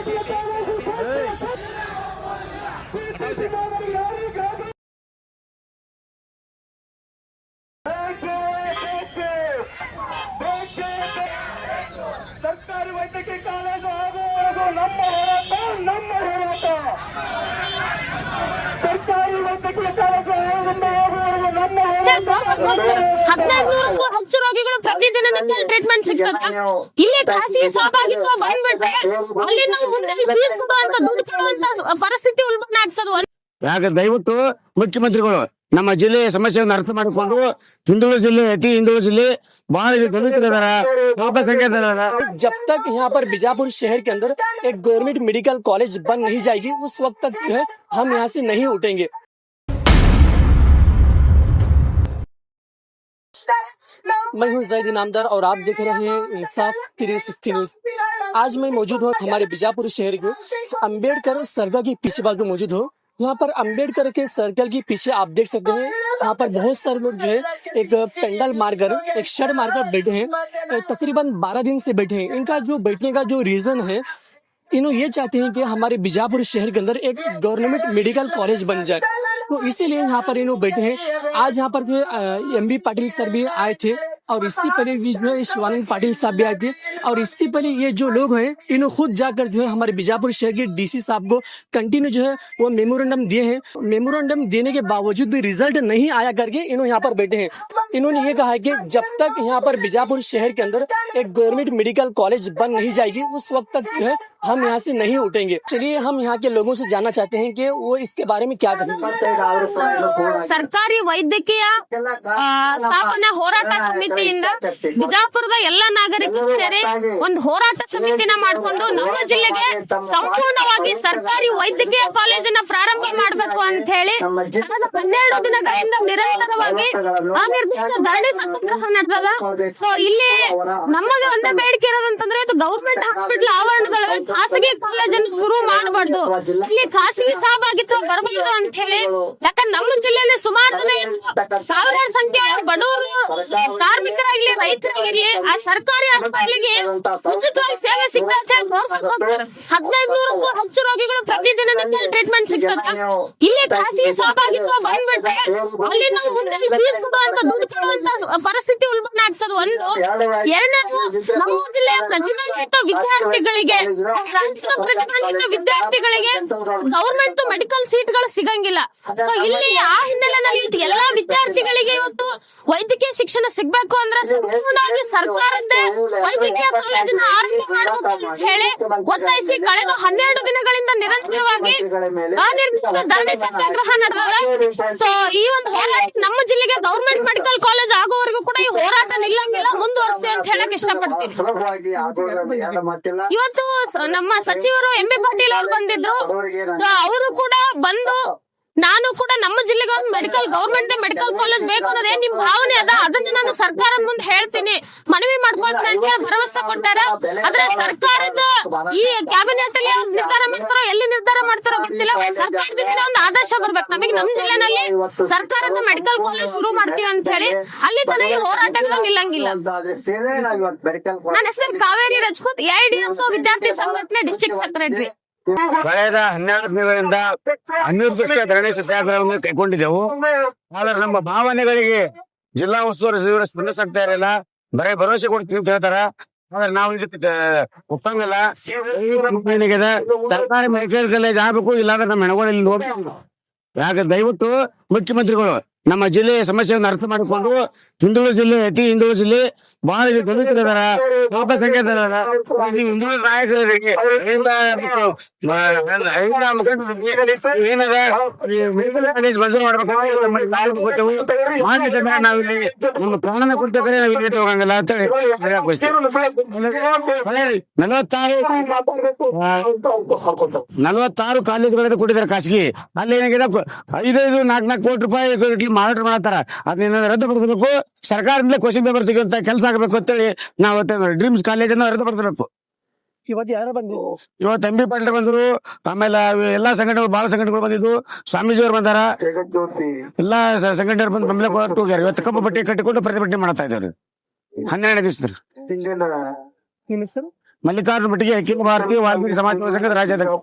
ಸರ್ಕಾರಿ ವೈದ್ಯಕೀಯ ಕಾಲೇಜು ಆಗುವವರೆಗೂ ನಮ್ಮ ಹೋರಾಟ ನಮ್ಮ ಹೋರಾಟ. ಸರ್ಕಾರಿ ವೈದ್ಯಕೀಯ ಕಾಲೇಜು ಆಗುವವರೆಗೂ ನಮ್ಮ ಹೋರಾಟ. 1500ಕ್ಕೂ ಹೆಚ್ಚು ರೋಗಿಗಳು ಪ್ರತಿದಿನ ಟ್ರೀಟ್ಮೆಂಟ್ ಸಿಗ್ತದ. ಇಲ್ಲಿ ಖಾಸಗಿ ಸಹಭಾಗಿತ್ವ ಬಂದ್ಬಿಟ್ರೆ ಅಲ್ಲಿ ನಾವು ಮುಂದೆ ಫೀಸ್ ಕೊಡುವಂತ ದುಡ್ಡು ಕೊಡುವಂತ ಪರಿಸ್ಥಿತಿ ಉಲ್ಬಣ ಆಗ್ತದ. ಯಾಕೆ ದಯವಿಟ್ಟು ಮುಖ್ಯಮಂತ್ರಿಗಳು ನಮ್ಮ ಜಿಲ್ಲೆಯ ಸಮಸ್ಯೆಯನ್ನು ಅರ್ಥ ಮಾಡಿಕೊಂಡು ಹಿಂದುಳಿದ ಜಿಲ್ಲೆ ಅತಿ ಹಿಂದುಳಿದ ಜಿಲ್ಲೆ बहार जब तक यहाँ पर बीजापुर शहर के अंदर एक गवर्नमेंट मेडिकल कॉलेज बन नहीं जाएगी उस वक्त तक जो है हम यहाँ से नहीं उठेंगे। मैं हूँ ज़ैद इनामदार और आप देख रहे हैं इंसाफ 360 न्यूज। आज मैं मौजूद हूँ हमारे बीजापुर शहर के अम्बेडकर सर्कल के पीछे बाजू मौजूद हूँ। यहाँ पर अम्बेडकर के सर्कल के पीछे आप देख सकते हैं यहाँ पर बहुत सारे लोग जो है एक पेंडल मारकर एक शेड मारकर बैठे हैं। तकरीबन 12 दिन से बैठे हैं। इनका जो बैठने का जो रीजन है इन्होंने ये चाहते हैं कि हमारे बीजापुर शहर के अंदर एक गवर्नमेंट मेडिकल कॉलेज बन जाए, तो इसीलिए यहाँ पर इन्होंने बैठे हैं। आज यहाँ पर जो एमबी पाटिल सर भी आए थे और इससे पहले भी जो है शिवानंद पाटिल साहब भी आए थे और इससे पहले ये जो लोग हैं इन्होंने खुद जाकर जो है हमारे बीजापुर शहर के डीसी साहब को कंटिन्यू जो है वो मेमोरेंडम दिए हैं। मेमोरेंडम देने के बावजूद भी रिजल्ट नहीं आया करके इन्होंने यहाँ पर बैठे हैं। इन्होंने ये कहा है कि जब तक यहाँ पर बीजापुर शहर के अंदर एक गवर्नमेंट मेडिकल कॉलेज बन नहीं जाएगी उस वक्त तक जो है हम यहाँ से नहीं उठेंगे। चलिए हम यहाँ के लोगों से जानना चाहते हैं कि वो इसके बारे में क्या कहेंगे। ಸರ್ಕಾರಿ ವೈದ್ಯಕೀಯ ಸ್ಥಾಪನಾ ಹೋರಾಟ ಸಮಿತಿಯಿಂದ ಬಿಜಾಪುರದ ಎಲ್ಲ ನಾಗರಿಕರು ಸೇರಿ ಒಂದು ಹೋರಾಟ ಸಮಿತಿನ ಮಾಡಿಕೊಂಡು ನಮ್ಮ ಜಿಲ್ಲೆಗೆ ಸಂಪೂರ್ಣವಾಗಿ ಸರ್ಕಾರಿ ವೈದ್ಯಕೀಯ ಕಾಲೇಜನ್ನ ಪ್ರಾರಂಭ ಮಾಡಬೇಕು ಅಂತ ಹೇಳಿ 12 ದಿನಗಳಿಂದ ನಿರಂತರವಾಗಿ ಅನಿರ್ದಿಷ್ಟ ಧರಣಿ ಸತ್ಯಾಗ್ರಹ ನಡೆದದ. ಸೊ ಇಲ್ಲಿ ನಮಗೆ ಒಂದೇ ಬೇಡಿಕೆ ಇರೋದಂತಂದ್ರೆ ಇದು ಗವರ್ಮೆಂಟ್ ಹಾಸ್ಪಿಟಲ್ ಆವರಣದೊಳಗೆ ಖಾಸಗಿ ಕಾಲೇಜನ್ನು ಶುರು ಮಾಡಬಾರ್ದು, ಇಲ್ಲಿ ಖಾಸಗಿ ಸಹಭಾಗಿತ್ವ ಬರಬಾರ್ದು ಅಂತ ಹೇಳಿ. ಯಾಕಂದ್ರೆ ನಮ್ಮ ಜಿಲ್ಲೆಯಲ್ಲಿ ಸುಮಾರು ಜನ ಸಾವಿರಾರು ಸಂಖ್ಯೆಯೊಳಗೆ ಬಡವರು ಕಾರ್ಮಿಕರಾಗ್ಲಿ ರೈತರಾಗಿರ್ಲಿ ಆ ಸರ್ಕಾರಿ ಹಾಸ್ಪಿಟಲ್ಗೆ ಉಚಿತವಾಗಿ ಸೇವೆ ಸಿಗ್ತದೆ ಅಂತ ತೋರ್ಸಕ್ 1500ಕ್ಕೂ ಹೆಚ್ಚು ರೋಗಿಗಳು ಪ್ರತಿದಿನ ಟ್ರೀಟ್ಮೆಂಟ್ ಸಿಗ್ತದ. ಇಲ್ಲಿ ಖಾಸಗಿ ಸಹಭಾಗಿತ್ವ ಬಂದ್ಬಿಟ್ರೆ ಅಲ್ಲಿ ನಾವು ಮುಂದೆ ಫೀಸ್ ಕೊಡುವಂತ ದುಡ್ಡು ಕೊಡುವಂತ ಪರಿಸ್ಥಿತಿ ಉಲ್ಬಣ ಆಗ್ತದ. ಒಂದು ಎರಡನೇದು ನಮ್ಮ ಜಿಲ್ಲೆಯ ಪ್ರತಿಭಾನ್ವಿತ ವಿದ್ಯಾರ್ಥಿಗಳಿಗೆ ರಾಜ್ಯದ ಪ್ರತಿಭಾನ್ವಿತ ವಿದ್ಯಾರ್ಥಿಗಳಿಗೆ ಗವರ್ಮೆಂಟ್ ಮೆಡಿಕಲ್ ಸೀಟ್ಗಳು ಸಿಗಂಗಿಲ್ಲ. ಸೊ ಇಲ್ಲಿ ಆ ಹಿನ್ನೆಲೆಯಲ್ಲಿ ಎಲ್ಲಾ ವಿದ್ಯಾರ್ಥಿಗಳಿಗೆ ಇವತ್ತು ವೈದ್ಯಕೀಯ ಶಿಕ್ಷಣ ಸಿಗ್ಬೇಕು ಅಂದ್ರೆ ಸಂಪೂರ್ಣವಾಗಿ ಸರ್ಕಾರದ ವೈದ್ಯಕೀಯ ಕಾಲೇಜನ್ನ ಆರಂಭ ಮಾಡಬೇಕು ಅಂತ ಹೇಳಿ ಒತ್ತಾಯಿಸಿ ಕಳೆದ 12 ದಿನಗಳಿಂದ ನಿರಂತರವಾಗಿ ಅನಿರ್ದಿಷ್ಟ ಧರಣಿ ಸತ್ಯಾಗ್ರಹ ನಡೆದದ. ಸೊ ಈ ಒಂದು ಹೋರಾಟ ನಮ್ಮ ಜಿಲ್ಲೆಗೆ ಗವರ್ಮೆಂಟ್ ಮೆಡಿಕಲ್ ಕಾಲೇಜ್ ಆಗೋವರೆಗೂ ಕೂಡ ಈ ಹೋರಾಟ ನಿಲ್ಲಂಗಿಲ್ಲ, ಮುಂದುವರಿಸ್ತೇವೆ ಅಂತ ಹೇಳಕ್ ಇಷ್ಟಪಡ್ತೀನಿ. ಇವತ್ತು ನಮ್ಮ ಸಚಿವರು ಎಂಬಿ ಪಾಟೀಲ್ ಅವರು ಬಂದಿದ್ರು, ಅವರು ಕೂಡ ಬಂದು ನಾನು ಕೂಡ ನಮ್ಮ ಜಿಲ್ಲೆಗೆ ಒಂದು ಗವರ್ಮೆಂಟ್ ಮೆಡಿಕಲ್ ಕಾಲೇಜ್ ಬೇಕು ಅನ್ನೋದೇ ನಿಮ್ ಭಾವನೆ ಅದ, ಅದನ್ನ ನಾನು ಸರ್ಕಾರದ ಮುಂದೆ ಹೇಳ್ತೀನಿ ಮನವಿ ಮಾಡ್ಕೊಳ್ತೀನಿ ಅಂತ ಭರವಸೆ ಕೊಟ್ಟಾರ. ಆದ್ರೆ ಸರ್ಕಾರದ ಈ ಕ್ಯಾಬಿನೆಟ್ ಅಲ್ಲಿ ನಿರ್ಧಾರ ಮಾಡ್ತಾರೋ ಎಲ್ಲಿ ನಿರ್ಧಾರ ಮಾಡ್ತಾರೋ ಗೊತ್ತಿಲ್ಲ. ಸರ್ಕಾರದಿಂದ ಒಂದು ಆದೇಶ ಬರ್ಬೇಕು ನಮಗೆ ನಮ್ಮ ಜಿಲ್ಲೆನಲ್ಲಿ ಸರ್ಕಾರದ ಮೆಡಿಕಲ್ ಕಾಲೇಜ್ ಶುರು ಮಾಡ್ತೀವಿ ಅಂತ ಹೇಳಿ, ಅಲ್ಲಿ ತನಕ ಈ ಹೋರಾಟಗಳು ನಿಲ್ಲಂಗಿಲ್ಲ. ನನ್ನ ಹೆಸರು ಕಾವೇರಿ ರಜಪೂತ್, AIDS ವಿದ್ಯಾರ್ಥಿ ಸಂಘಟನೆ ಡಿಸ್ಟ್ರಿಕ್ಟ್ ಸೆಕ್ರೆಟರಿ. ಕಳೆದ 12 ದಿನಗಳಿಂದ ಅನಿರ್ದಿಷ್ಟ ಧರಣಿ ಸತ್ಯಾಗ್ರಹವನ್ನು ಕೈಗೊಂಡಿದ್ದೆವು. ಆದ್ರೆ ನಮ್ಮ ಭಾವನೆಗಳಿಗೆ ಜಿಲ್ಲಾ ಉಸ್ತುವಾರಿ ಸಚಿವರು ಸ್ಪಂದಿಸಾಗ್ತಾ ಇರಲಿಲ್ಲ, ಬರೇ ಭರವಸೆ ಕೊಡ್ತೀನಿ ಅಂತ ಹೇಳ್ತಾರ. ಆದ್ರೆ ನಾವು ಇದಕ್ಕೆ ಒಪ್ಪಂಗಿಲ್ಲ. ಸರ್ಕಾರಿ ಮೆಡಿಕಲ್ ಕಾಲೇಜ್ ಆಗ್ಬೇಕು, ಇಲ್ಲಾಂದ್ರೆ ನಮ್ಮ ಹೆಣಗಳಲ್ಲಿ ಹೋಗ್ಬೇಕು. ಯಾಕೆ ದಯವಿಟ್ಟು ಮುಖ್ಯಮಂತ್ರಿಗಳು ನಮ್ಮ ಜಿಲ್ಲೆಯ ಸಮಸ್ಯೆಯನ್ನು ಅರ್ಥ ಮಾಡಿಕೊಂಡು ಹಿಂದುಳಿದ ಜಿಲ್ಲೆ ಅತಿ ಹಿಂದುಳಿದ ಜಿಲ್ಲೆ ಬಹಳ ದಲಿತರಿದಾರ, ಅಲ್ಪಸಂಖ್ಯಾತ ಹಿಂದುಳಿದ ನಾಯಕರಿಗೆ ಏನದ ಮೆಡಿಕಲ್ ಕಾಲೇಜ್ ಮಂಜೂರು ಮಾಡ್ಬೇಕು. ನಾವಿಲ್ಲಿ ನಮ್ಮ ಪ್ರಾಣನ ಕೊಡ್ತೇವೆ, ನಾವು ಇಲ್ಲಿ ಹೋಗಂಗಿಲ್ಲ ಅಂತ ಹೇಳಿ 46 ಕಾಲೇಜುಗಳನ್ನು ಕೊಟ್ಟಿದ್ದಾರೆ ಖಾಸಗಿ. ಅಲ್ಲಿ ಏನಾಗಿದೆ 5-4 ಕೋಟಿ ರೂಪಾಯಿ ಮಾರಾಟ ಮಾಡತ್ತಾರ. ಅದನ್ನ ರದ್ದುಪಡಿಸಬೇಕು, ಸರ್ಕಾರದಿಂದ ಕ್ವಶನ್ ಪೇಪರ್ ತೆಗೆಯುವಂತ ಕೆಲಸ ಆಗಬೇಕು ಅಂತೇಳಿ ನಾವು ಡ್ರೀಮ್ಸ್ ಕಾಲೇಜ್ ಅನ್ನು ರದ್ದುಪಡಿಸಬೇಕು. ಇವತ್ತು ಯಾರು ಬಂದ್ರು? ಇವತ್ತು ಎಂಬಿ ಪಾಟೀಲ್ ಬಂದ್ರು, ಆಮೇಲೆ ಎಲ್ಲಾ ಸಂಘಟನೆಗಳು ಬಹಳ ಸಂಘಟನೆಗಳು ಬಂದಿದ್ದು, ಸ್ವಾಮೀಜಿ ಅವರು ಬಂದಾರ, ಎಲ್ಲಾ ಸಂಘಟನೆಯವರು ಬಂದು ಬೆಂಬಲ ಕೊಟ್ಟು ಹೋಗ್ಯಾರ. ಇವತ್ತು ಕಪ್ಪು ಬಟ್ಟೆ ಕಟ್ಟಿಕೊಂಡು ಪ್ರತಿಭಟನೆ ಮಾಡ್ತಾ ಇದ್ದಾರೆ 12 ದಿವಸ. ಮಲ್ಲಿಕಾರ್ಜುನ ಮಟ್ಟಿಗೆ ಅಖಿಲ ಭಾರತೀಯ ವಾಲ್ಮೀಕಿ ಸಮಾಜ ಸಂಘದ ರಾಜ್ಯಾಧ್ಯಕ್ಷ.